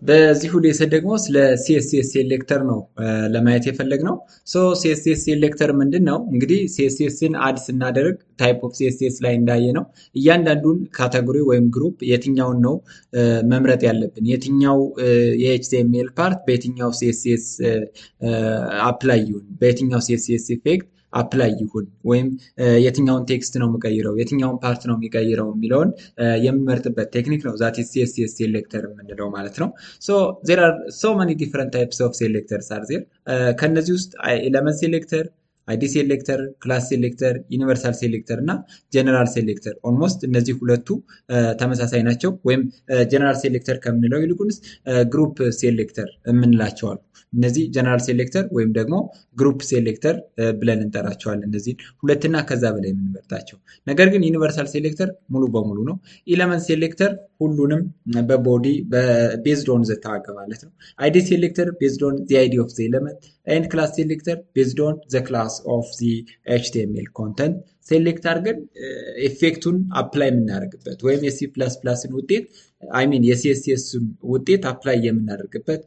በዚህ ሌሰን ደግሞ ስለ ሲኤስኤስ ሴሌክተር ነው ለማየት የፈለግነው። ሶ ሲኤስኤስ ሴሌክተር ምንድን ነው? እንግዲህ ሲኤስኤስን አድ ስናደርግ ታይፕ ኦፍ ሲኤስኤስ ላይ እንዳየ ነው እያንዳንዱን ካቴጎሪ ወይም ግሩፕ የትኛውን ነው መምረጥ ያለብን፣ የትኛው የኤችቲኤምኤል ፓርት በየትኛው ሲኤስኤስ አፕላይ ይሁን፣ በየትኛው ሲኤስኤስ ኢፌክት አፕላይ ይሁን ወይም የትኛውን ቴክስት ነው የሚቀይረው፣ የትኛውን ፓርት ነው የሚቀይረው የሚለውን የምንመርጥበት ቴክኒክ ነው ዛት ሲኤስኤስ ሴሌክተር የምንለው ማለት ነው። ሶ ዜር አር ሶ ማኒ ዲፈረንት ታይፕስ ኦፍ ሴሌክተርስ አር ዜር። ከነዚህ ውስጥ ኤለመንት ሴሌክተር፣ አይዲ ሴሌክተር፣ ክላስ ሴሌክተር፣ ዩኒቨርሳል ሴሌክተር እና ጀነራል ሴሌክተር ኦልሞስት እነዚህ ሁለቱ ተመሳሳይ ናቸው። ወይም ጀነራል ሴሌክተር ከምንለው ይልቁንስ ግሩፕ ሴሌክተር የምንላቸው አሉ። እነዚህ ጀነራል ሴሌክተር ወይም ደግሞ ግሩፕ ሴሌክተር ብለን እንጠራቸዋለን። እነዚህ ሁለትና ከዛ በላይ የምንመርጣቸው። ነገር ግን ዩኒቨርሳል ሴሌክተር ሙሉ በሙሉ ነው። ኤለመንት ሴሌክተር ሁሉንም በቦዲ ቤዝድ ኦን ዘ ታግ ማለት ነው። አይዲ ሴሌክተር ቤዝድ ኦን ዘ አይዲ ኦፍ ዘ ኤለመንት ኤንድ ክላስ ሴሌክተር ቤዝድ ኦን ዘ ክላስ ኦፍ ዘ ኤችቲኤምኤል ኮንተንት ሴሌክት አድርገን ኢፌክቱን አፕላይ የምናደርግበት ወይም የሲ ፕላስ ፕላስን ውጤት አይሚን የሲኤስኤስን ውጤት አፕላይ የምናደርግበት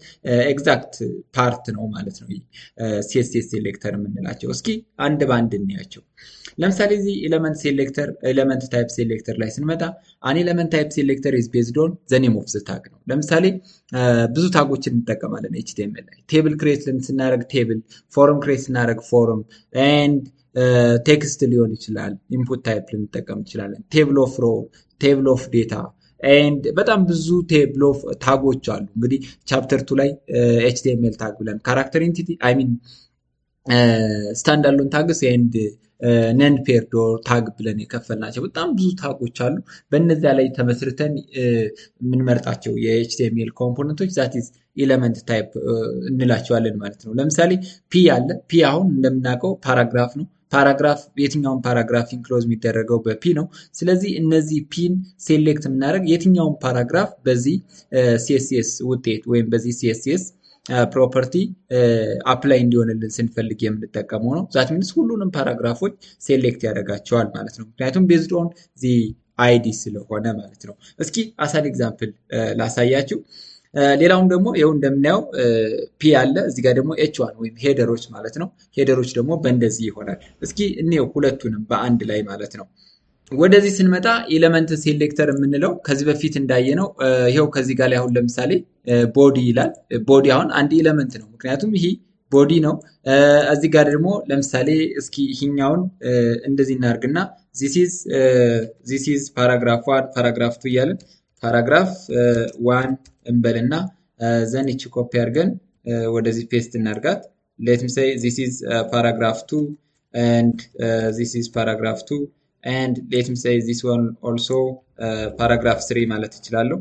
ኤግዛክት ፓርት ነው ማለት ነው ሲኤስኤስ ሴሌክተር የምንላቸው። እስኪ አንድ በአንድ እንያቸው። ለምሳሌ እዚህ ኤለመንት ሴሌክተር ኤለመንት ታይፕ ሴሌክተር ላይ ስንመጣ አን ኤለመንት ታይፕ ሴሌክተር ኢዝ ቤዝድ ኦን ዘ ኔም ኦፍ ዘ ታግ ነው። ለምሳሌ ብዙ ታጎችን እንጠቀማለን ኤችቲኤምኤል ላይ። ቴብል ክሬት ስናደርግ ቴብል፣ ፎረም ክሬት ስናደርግ ፎረም ኤንድ ቴክስት ሊሆን ይችላል። ኢንፑት ታይፕ ልንጠቀም እንችላለን። ቴብል ኦፍ ሮ፣ ቴብል ኦፍ ዴታ ኤንድ በጣም ብዙ ቴብል ኦፍ ታጎች አሉ። እንግዲህ ቻፕተር 2 ላይ ኤችቲኤምኤል ታግ ብለን ካራክተር ኢንቲቲ አይ ሚን ስታንዳርድ ታግስ ኤንድ ነን ፔርድ ታግ ብለን የከፈልናቸው በጣም ብዙ ታጎች አሉ። በእነዚያ ላይ ተመስርተን የምንመርጣቸው የኤችቲኤምኤል ኮምፖነንቶች ዛት ኢዝ ኤለመንት ታይፕ እንላቸዋለን ማለት ነው። ለምሳሌ ፒ አለ። ፒ አሁን እንደምናውቀው ፓራግራፍ ነው። ፓራግራፍ የትኛውን ፓራግራፍ ኢንክሎዝ የሚደረገው በፒ ነው። ስለዚህ እነዚህ ፒን ሴሌክት የምናደርግ የትኛውን ፓራግራፍ በዚህ ሲኤስኤስ ውጤት ወይም በዚህ ሲኤስኤስ ፕሮፐርቲ አፕላይ እንዲሆንልን ስንፈልግ የምንጠቀመው ነው። ዛት ሚንስ ሁሉንም ፓራግራፎች ሴሌክት ያደርጋቸዋል ማለት ነው። ምክንያቱም ቤዝድ ኦን ዚ አይዲ ስለሆነ ማለት ነው። እስኪ አሳን ኤግዛምፕል ላሳያችሁ። ሌላውም ደግሞ ይኸው እንደምናየው ፒ አለ። እዚህ ጋር ደግሞ ኤች ዋን ወይም ሄደሮች ማለት ነው። ሄደሮች ደግሞ በእንደዚህ ይሆናል። እስኪ እንየው ሁለቱንም በአንድ ላይ ማለት ነው። ወደዚህ ስንመጣ ኤለመንት ሴሌክተር የምንለው ከዚህ በፊት እንዳየነው ይኸው ከዚህ ጋር ላይ አሁን ለምሳሌ ቦዲ ይላል። ቦዲ አሁን አንድ ኤለመንት ነው፣ ምክንያቱም ይሄ ቦዲ ነው። እዚህ ጋር ደግሞ ለምሳሌ እስኪ ይሄኛውን እንደዚህ እናርግና ዚስ ኢዝ ፓራግራፍ 1 ፓራግራፍ 2 እያለን ፓራግራፍ 1 እንበልና ዘን እቺ ኮፒ አድርገን ወደዚህ ፔስት እናርጋት። ሌት ሚ ሴይ ዚስ ኢዝ ፓራግራፍ 2 and this is paragraph 2 and let me say this one also paragraph 3 ማለት እችላለሁ።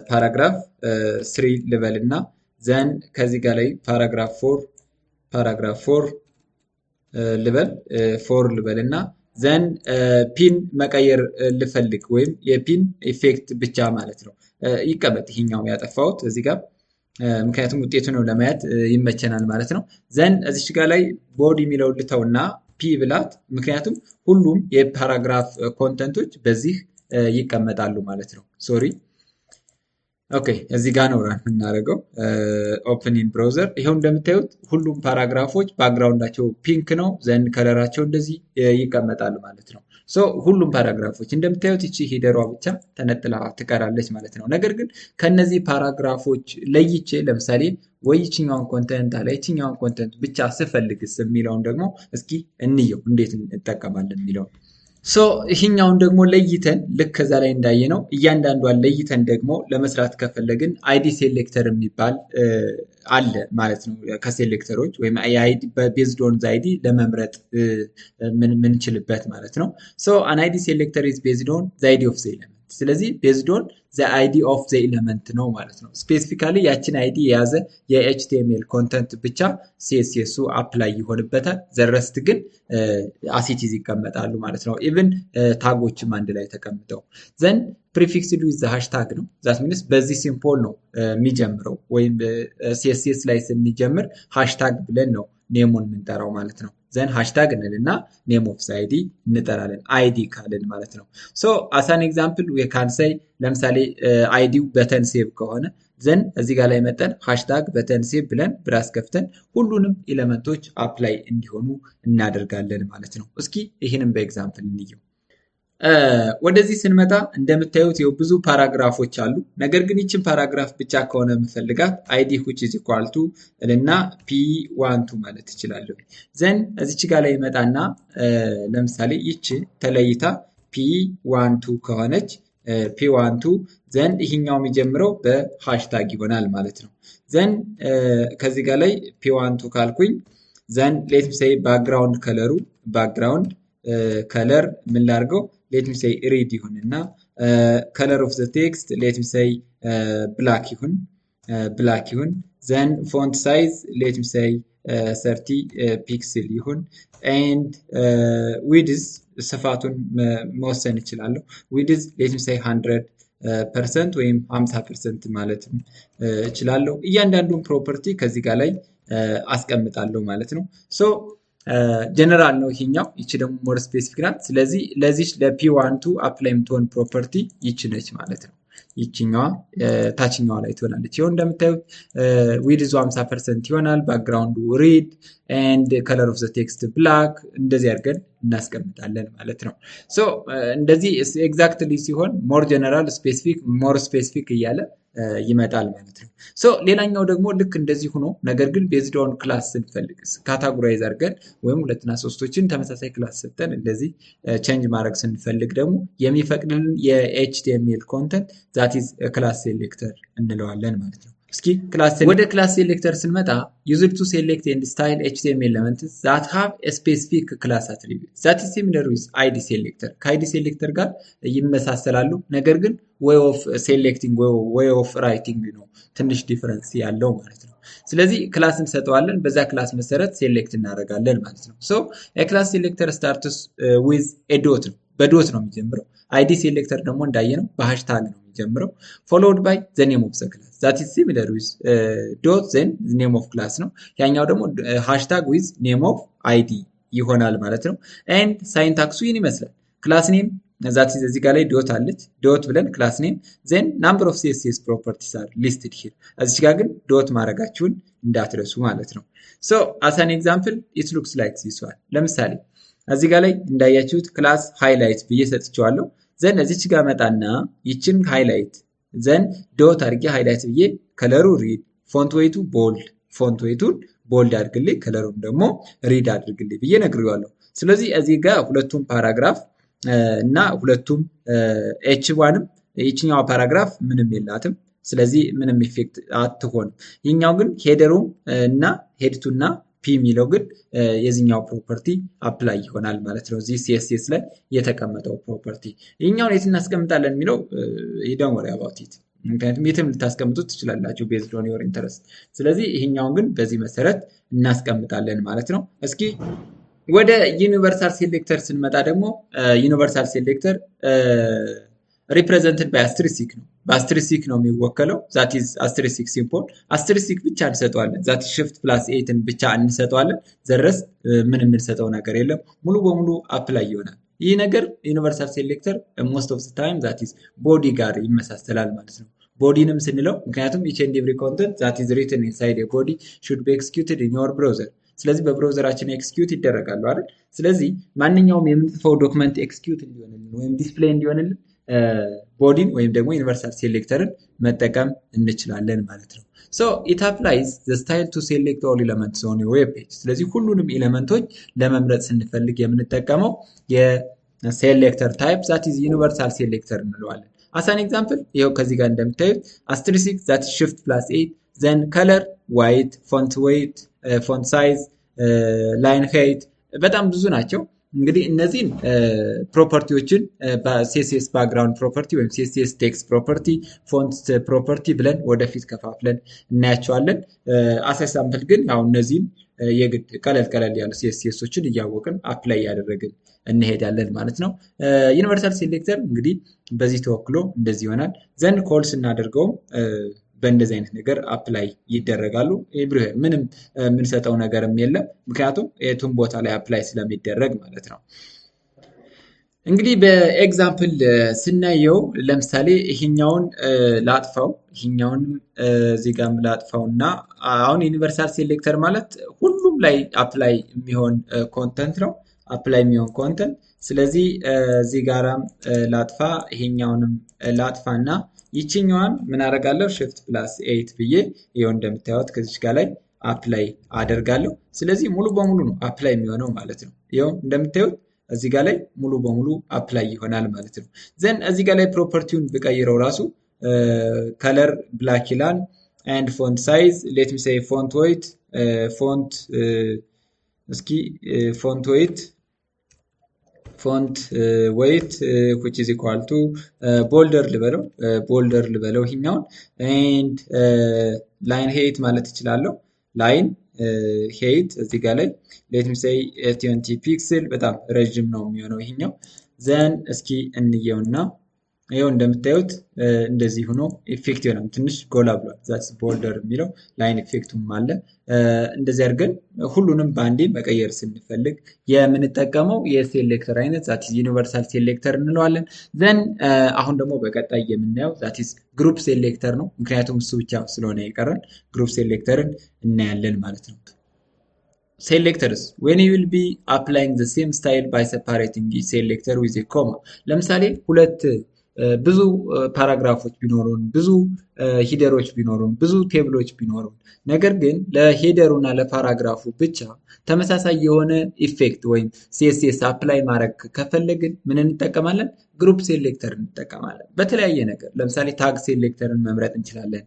ፓራግራፍ 3 ልበልና ዘን ከዚህ ጋር ላይ ፓራግራፍ 4 ልበል 4 ልበልና ዘን ፒን መቀየር ልፈልግ ወይም የፒን ኢፌክት ብቻ ማለት ነው ይቀመጥ ይሄኛው ያጠፋሁት እዚህ ጋር ምክንያቱም ውጤቱ ነው ለማየት ይመቸናል ማለት ነው። ዘን እዚች ጋር ላይ ቦዲ የሚለው ልተውና ፒ ብላት፣ ምክንያቱም ሁሉም የፓራግራፍ ኮንተንቶች በዚህ ይቀመጣሉ ማለት ነው። ሶሪ ኦኬ፣ እዚህ ጋር ነው ራን የምናደርገው። ኦፕን ኢን ብራውዘር። ይሄው እንደምታዩት ሁሉም ፓራግራፎች ባክግራውንዳቸው ፒንክ ነው። ዘን ከለራቸው እንደዚህ ይቀመጣሉ ማለት ነው። ሶ ሁሉም ፓራግራፎች እንደምታዩት እቺ ሄደሯ ብቻ ተነጥላ ትቀራለች ማለት ነው። ነገር ግን ከነዚህ ፓራግራፎች ለይቼ ለምሳሌ ወይ ይችኛውን ኮንተንት አለ ይችኛውን ኮንተንት ብቻ ስፈልግስ የሚለውን ደግሞ እስኪ እንየው እንዴት እንጠቀማለን የሚለውን። ሶ ይሄኛውን ደግሞ ለይተን ልክ ከዛ ላይ እንዳየነው እያንዳንዷን ለይተን ደግሞ ለመስራት ከፈለግን አይዲ ሴሌክተር የሚባል አለ ማለት ነው። ከሴሌክተሮች ወይም አይዲ ቤዝድ ኦን አይዲ ለመምረጥ ምንችልበት ማለት ነው። ሶ አን አይዲ ሴሌክተር ኢዝ ቤዝድ ኦን አይዲ ኦፍ ዘ ኤለመንት። ስለዚህ ቤዝድ ኦን ዘ አይዲ ኦፍ ዘ ኤለመንት ነው ማለት ነው። ስፔሲፊካሊ ያችን አይዲ የያዘ የኤችቲኤምኤል ኮንተንት ብቻ ሲኤስኤሱ አፕላይ ይሆንበታል። ዘረስት ግን አሲቲዝ ይቀመጣሉ ማለት ነው። ኢቭን ታጎችም አንድ ላይ ተቀምጠው ዘን ፕሪፊክስድ ዊዝ ሃሽታግ ነው። ዛት ሚንስ በዚህ ሲምቦል ነው የሚጀምረው ወይም ሲኤስኤስ ላይ ስንጀምር ሃሽታግ ብለን ነው ኔሙን የምንጠራው ማለት ነው። ዘን ሃሽታግ እንልና ኔም ኦፍ አይዲ እንጠራለን አይዲ ካልን ማለት ነው። ሶ አሳን ኤግዛምፕል ዊ ካን ሴይ ለምሳሌ አይዲው በተን ሴቭ ከሆነ ዘን እዚህ ጋር ላይ መጠን ሃሽታግ በተን ሴቭ ብለን ብራስ ከፍተን ሁሉንም ኤሌመንቶች አፕላይ እንዲሆኑ እናደርጋለን ማለት ነው። እስኪ ይህንም በኤግዛምፕል እንየው። ወደዚህ ስንመጣ እንደምታዩት ብዙ ፓራግራፎች አሉ። ነገር ግን ይችን ፓራግራፍ ብቻ ከሆነ የምፈልጋት አይዲ which is equal to እና p12 ማለት እችላለሁ። ዘን እዚች ጋር ላይ መጣና ለምሳሌ ይች ተለይታ p12 ከሆነች p12 ዘን ይሄኛው የሚጀምረው በሃሽታግ ይሆናል ማለት ነው። ዘን ከዚህ ጋር ላይ p12 ካልኩኝ ዘን ሌት ሚ ሴይ ባክግራውንድ ከለሩ ባክግራውንድ ከለር ምን ላድርገው let me say read ይሁንና color of the text let me say black ይሁን then font size let me say 30 pixel ይሁን and width ስፋቱን መወሰን እችላለሁ width let me say 100% ወይም 50% ማለት እችላለሁ። እያንዳንዱን ፕሮፐርቲ ከዚህ ጋር ላይ አስቀምጣለሁ ማለት ነው። ሶ ጀነራል ነው ይሄኛው። ይቺ ደግሞ ሞር ስፔሲፊክ ናት። ስለዚህ ለዚህ ለp12 አፕላይ የምትሆን ፕሮፐርቲ ይቺ ነች ማለት ነው። ይቺኛዋ ታችኛዋ ላይ ትሆናለች። ይሄው እንደምታዩት ዊድዙ 50% ይሆናል። ባክግራውንዱ ሪድ ኤንድ ከለር ኦፍ ዘ ቴክስት ብላክ እንደዚህ አድርገን እናስቀምጣለን ማለት ነው። ሶ እንደዚህ ኤግዛክትሊ ሲሆን ሞር ጀነራል ስፔሲፊክ ሞር ስፔሲፊክ እያለ ይመጣል ማለት ነው። ሶ ሌላኛው ደግሞ ልክ እንደዚህ ሆኖ ነገር ግን ቤዝድ ኦን ክላስ ስንፈልግ ካታጎራይዝ አድርገን ወይም ሁለትና ሶስቶችን ተመሳሳይ ክላስ ሰጠን እንደዚህ ቼንጅ ማድረግ ስንፈልግ ደግሞ የሚፈቅድልን የኤችቲኤምኤል ኮንተንት ዛት ኢዝ ክላስ ሴሌክተር እንለዋለን ማለት ነው። እስኪ ወደ ክላስ ሴሌክተር ስንመጣ ዩዝድ ቱ ሴሌክት ኤንድ ስታይል ኤችቲኤምኤል ኤሌመንትስ ዛት ሃቭ ኤ ስፔሲፊክ ክላስ አትሪቢዩት ዛት ኢዝ ሲሚላር ዊዝ አይዲ ሴሌክተር ከአይዲ ሴሌክተር ጋር ይመሳሰላሉ። ነገር ግን ዌይ ኦፍ ሴሌክቲንግ ዌይ ኦፍ ራይቲንግ ነው ትንሽ ዲፈረንስ ያለው ማለት ነው። ስለዚህ ክላስ እንሰጠዋለን፣ በዛ ክላስ መሰረት ሴሌክት እናደርጋለን ማለት ነው። ሶ የክላስ ሴሌክተር ስታርትስ ዊዝ ኤ ዶት ነው፣ በዶት ነው የሚጀምረው። አይዲ ሴሌክተር ደግሞ እንዳየነው በሃሽታግ ነው የሚጀምረው። ፎሎውድ ባይ ዘ ኔም ኦፍ ዘ ክላስ ዛት ኢዝ ሲሚላር ዊዝ ዶት ዘን ኔም ኦፍ ክላስ ነው። ያኛው ደግሞ ሃሽታግ ዊዝ ኔም ኦፍ አይዲ ይሆናል ማለት ነው። ኤንድ ሳይንታክሱ ይህን ይመስላል። ክላስ ኔም ዛት ኢዝ እዚህ ጋር ላይ ዶት አለች። ዶት ብለን ክላስ ኔም ዘን ናምበር ኦፍ ሲኤስኤስ ፕሮፐርቲስ አር ሊስትድ ሂር። እዚህ ጋር ግን ዶት ማድረጋችሁን እንዳትረሱ ማለት ነው። ሶ አስ አን ኤግዛምፕል ኢት ሉክስ ላይክ ዚስ ዋን። ለምሳሌ እዚህ ጋር ላይ እንዳያችሁት ክላስ ሃይላይት ብዬ ሰጥቼዋለሁ። ዘን እዚች ጋር መጣና ይችን ሃይላይት ዘን ዶት አድርጌ ሃይላይት ብዬ ከለሩ ሪድ ፎንት ዌይቱ ቦልድ ፎንት ዌይቱን ቦልድ አድርግልኝ ከለሩን ደግሞ ሪድ አድርግልኝ ብዬ ነግሬዋለሁ። ስለዚህ እዚህ ጋር ሁለቱም ፓራግራፍ እና ሁለቱም ኤች ዋንም ይችኛው ፓራግራፍ ምንም የላትም። ስለዚህ ምንም ኢፌክት አትሆንም። ይህኛው ግን ሄደሩም እና ሄድቱ እና ፒ የሚለው ግን የዚህኛው ፕሮፐርቲ አፕላይ ይሆናል ማለት ነው። እዚህ ሲኤስኤስ ላይ የተቀመጠው ፕሮፐርቲ ይህኛውን የት እናስቀምጣለን የሚለው ዶንት ወሪ አባውት ኢት፣ ምክንያቱም የትም ልታስቀምጡት ትችላላችሁ ቤዝድ ኦን ዮር ኢንተረስት። ስለዚህ ይህኛውን ግን በዚህ መሰረት እናስቀምጣለን ማለት ነው። እስኪ ወደ ዩኒቨርሳል ሴሌክተር ስንመጣ ደግሞ ዩኒቨርሳል ሴሌክተር ሪፕሬዘንትድ ባይ አስትሪስክ ነው። በአስትሪስክ ነው የሚወከለው። ዛት ኢዝ አስትሪስክ ሲምቦል አስትሪስክ ብቻ እንሰጠዋለን። ዛት ሽፍት ፕላስ ኤትን ብቻ እንሰጠዋለን። ዘረስ ምን የምንሰጠው ነገር የለም። ሙሉ በሙሉ አፕላይ ይሆናል። ይህ ነገር ዩኒቨርሳል ሴሌክተር ሞስት ኦፍ ታይም ዛት ኢዝ ቦዲ ጋር ይመሳሰላል ማለት ነው። ቦዲንም ስንለው ምክንያቱም ኢች ኤንድ ኤቭሪ ኮንተንት ዛት ኢዝ ሪትን ኢንሳይድ ኤ ቦዲ ሹድ ቢ ኤክስኪዩትድ ኢን ዮር ብራውዘር። ስለዚህ በብራውዘራችን ኤክስኪዩት ይደረጋሉ አይደል? ስለዚህ ማንኛውም የምንጽፈው ዶክመንት ኤክስኪዩት እንዲሆንልን ወይም ዲስፕሌይ እንዲሆንልን ቦዲን ወይም ደግሞ ዩኒቨርሳል ሴሌክተርን መጠቀም እንችላለን ማለት ነው። ሶ ኢት አፕላይዝ ዘ ስታይል ቱ ሴሌክት ኦል ኤሌመንትስ ኦን ዮር ዌብ ፔጅ። ስለዚህ ሁሉንም ኤሌመንቶች ለመምረጥ ስንፈልግ የምንጠቀመው የሴሌክተር ታይፕ ዛት ኢዝ ዩኒቨርሳል ሴሌክተር እንለዋለን። አሳን ኤግዛምፕል ይኸው ከዚህ ጋር እንደምታዩት አስትሪስክ ዛት ሽፍት ፕላስ 8 ዘን ከለር ዋይት ፎንት ዌይት ፎንት ሳይዝ ላይን ሄይት በጣም ብዙ ናቸው። እንግዲህ እነዚህን ፕሮፐርቲዎችን በሲኤስኤስ ባክግራውንድ ፕሮፐርቲ ወይም ሲኤስኤስ ቴክስት ፕሮፐርቲ ፎንት ፕሮፐርቲ ብለን ወደፊት ከፋፍለን እናያቸዋለን። አስ ኤግዛምፕል ግን ያው እነዚህን የግድ ቀለል ያሉ ሲኤስኤሶችን እያወቅን አፕላይ ያደረግን እንሄዳለን ማለት ነው። ዩኒቨርሳል ሴሌክተር እንግዲህ በዚህ ተወክሎ እንደዚህ ይሆናል። ዘንድ ኮል ስናደርገውም በእንደዚህ አይነት ነገር አፕላይ ይደረጋሉ። ኤቭሪዌር ምንም የምንሰጠው ነገርም የለም፣ ምክንያቱም የቱም ቦታ ላይ አፕላይ ስለሚደረግ ማለት ነው። እንግዲህ በኤግዛምፕል ስናየው ለምሳሌ ይሄኛውን ላጥፋው፣ ይሄኛውንም እዚህ ጋር ላጥፋው እና አሁን ዩኒቨርሳል ሴሌክተር ማለት ሁሉም ላይ አፕላይ የሚሆን ኮንተንት ነው፣ አፕላይ የሚሆን ኮንተንት። ስለዚህ እዚህ ጋራም ላጥፋ፣ ይሄኛውንም ላጥፋ እና ይችኛዋን ምን አደርጋለሁ ሽፍት ፕላስ 8 ብዬ ይኸው እንደምታዩት ከዚች ጋር ላይ አፕላይ አደርጋለሁ። ስለዚህ ሙሉ በሙሉ ነው አፕላይ የሚሆነው ማለት ነው። ይኸው እንደምታዩት እዚህ ጋር ላይ ሙሉ በሙሉ አፕላይ ይሆናል ማለት ነው። ዘን እዚህ ጋር ላይ ፕሮፐርቲውን ብቀይረው ራሱ ከለር ብላክ ይላል ኤንድ ፎንት ሳይዝ ሌት ሚ ሴይ ፎንት ዌይት ፎንት እስኪ ፎንት ዌይት which is equal to ቦልደር ልበለው ይሄኛውን ኤንድ ላይን ሄይት ማለት እችላለሁ። ላይን ሄይት እዚህ ጋር ላይ ሌት ሚ ሴይ 20 ፒክስል በጣም ረጅም ነው የሚሆነው ይሄኛው። ዘን እስኪ እንየውና ይሄው እንደምታዩት እንደዚህ ሆኖ ኢፌክት ይሆናል። ትንሽ ጎላ ብሏል። ዛትስ ቦልደር የሚለው ላይን ኢፌክቱም አለ። እንደዚህ አድርገን ሁሉንም ባንዴ መቀየር ስንፈልግ የምንጠቀመው የሴሌክተር አይነት ዛትስ ዩኒቨርሳል ሴሌክተር እንለዋለን። ዘን አሁን ደግሞ በቀጣይ የምናየው ዛትስ ግሩፕ ሴሌክተር ነው። ምክንያቱም እሱ ብቻ ስለሆነ የቀረን ግሩፕ ሴሌክተርን እናያለን ማለት ነው። Selectors when you will be applying the same style by separating each selector with a comma ለምሳሌ ሁለት ብዙ ፓራግራፎች ቢኖሩን ብዙ ሂደሮች ቢኖሩን ብዙ ቴብሎች ቢኖሩን ነገር ግን ለሄደሩ እና ለፓራግራፉ ብቻ ተመሳሳይ የሆነ ኢፌክት ወይም ሲኤስኤስ አፕላይ ማድረግ ከፈለግን ምን እንጠቀማለን? ግሩፕ ሴሌክተር እንጠቀማለን። በተለያየ ነገር ለምሳሌ ታግ ሴሌክተርን መምረጥ እንችላለን።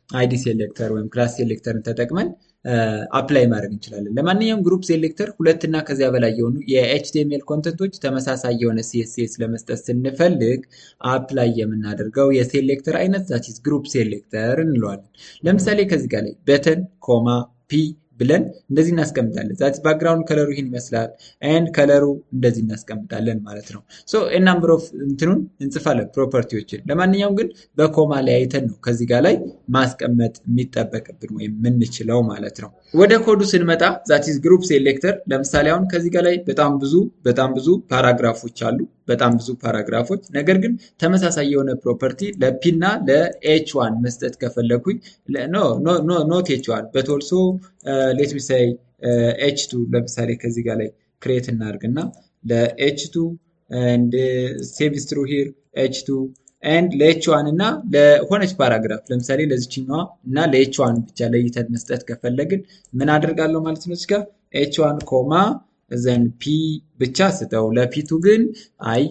አይዲ ሴሌክተር ወይም ክላስ ሴሌክተርን ተጠቅመን አፕላይ ማድረግ እንችላለን። ለማንኛውም ግሩፕ ሴሌክተር ሁለት እና ከዚያ በላይ የሆኑ የኤችቲኤምኤል ኮንተንቶች ተመሳሳይ የሆነ ሲኤስኤስ ለመስጠት ስንፈልግ አፕላይ የምናደርገው የሴሌክተር አይነት ዛቲስ ግሩፕ ሴሌክተር እንለዋለን። ለምሳሌ ከዚህ ጋር ላይ በተን ኮማ ፒ ብለን እንደዚህ እናስቀምጣለን። ዛቲስ ባክግራውንድ ከለሩ ይህን ይመስላል ኤንድ ከለሩ እንደዚህ እናስቀምጣለን ማለት ነው። ሶ ኤ ናምበር ኦፍ እንትኑን እንጽፋለን ፕሮፐርቲዎችን። ለማንኛውም ግን በኮማ ላይ አይተን ነው ከዚህ ጋር ላይ ማስቀመጥ የሚጠበቅብን ወይም የምንችለው ማለት ነው። ወደ ኮዱ ስንመጣ ዛቲስ ግሩፕ ሴሌክተር ለምሳሌ አሁን ከዚህ ጋር ላይ በጣም ብዙ ፓራግራፎች አሉ። በጣም ብዙ ፓራግራፎች ነገር ግን ተመሳሳይ የሆነ ፕሮፐርቲ ለፒ እና ለኤች ዋን መስጠት ከፈለኩኝ ኖት ኤች ዋን በት ኦልሶ ሌት ሚ ሴይ ኤች ቱ ለምሳሌ ከዚህ ጋር ላይ ክሬት እናድርግና ለኤች ቱ ኤንድ ሴቭ ስትሩ ሂር ኤች ቱ ኤንድ ለኤች ዋን እና ለሆነች ፓራግራፍ ለምሳሌ ለዚችኛዋ እና ለኤች ዋን ብቻ ለይተን መስጠት ከፈለግን ምን አደርጋለሁ ማለት ነው። እዚህ ጋር ኤች ዋን ኮማ ዘን ፒ ብቻ ስጠው። ለፒቱ ግን አይ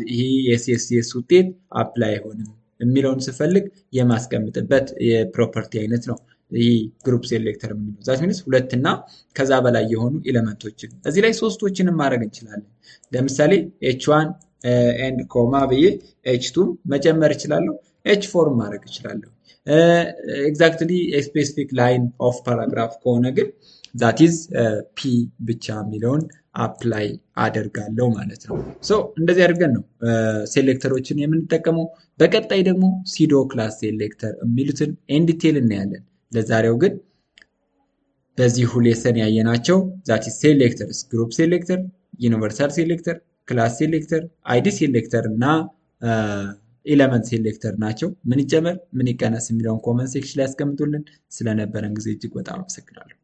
ይሄ የሲኤስኤስ ውጤት አፕላይ አይሆንም የሚለውን ስፈልግ የማስቀምጥበት የፕሮፐርቲ አይነት ነው። ይህ ግሩፕ ሴሌክተር የምንለው ዛት ሚንስ ሁለት እና ከዛ በላይ የሆኑ ኤሌመንቶችን እዚህ ላይ ሶስቶችንም ማድረግ እንችላለን። ለምሳሌ ኤች ዋን ኤንድ ኮማ ብዬ ኤች ቱ መጨመር እችላለሁ። ኤች ፎር ማድረግ እችላለሁ። ኤግዛክትሊ ስፔሲፊክ ላይን ኦፍ ፓራግራፍ ከሆነ ግን ዛቲዝ ፒ ብቻ የሚለውን አፕላይ አደርጋለሁ ማለት ነው። ሶ እንደዚህ አድርገን ነው ሴሌክተሮችን የምንጠቀመው። በቀጣይ ደግሞ ሲዶ ክላስ ሴሌክተር የሚሉትን ኢንዲቴል እናያለን። ለዛሬው ግን በዚሁ ሌሰን ያየናቸው ዛቲዝ ሴሌክተርስ ግሩፕ ሴሌክተር፣ ዩኒቨርሳል ሴሌክተር፣ ክላስ ሴሌክተር፣ አይዲ ሴሌክተር እና ኤሌመንት ሴሌክተር ናቸው። ምን ይጨመር ምን ይቀነስ የሚለውን ኮመንት ሴክሽን ላይ ያስቀምጡልን። ስለነበረን ጊዜ እጅግ በጣም አመሰግናለሁ።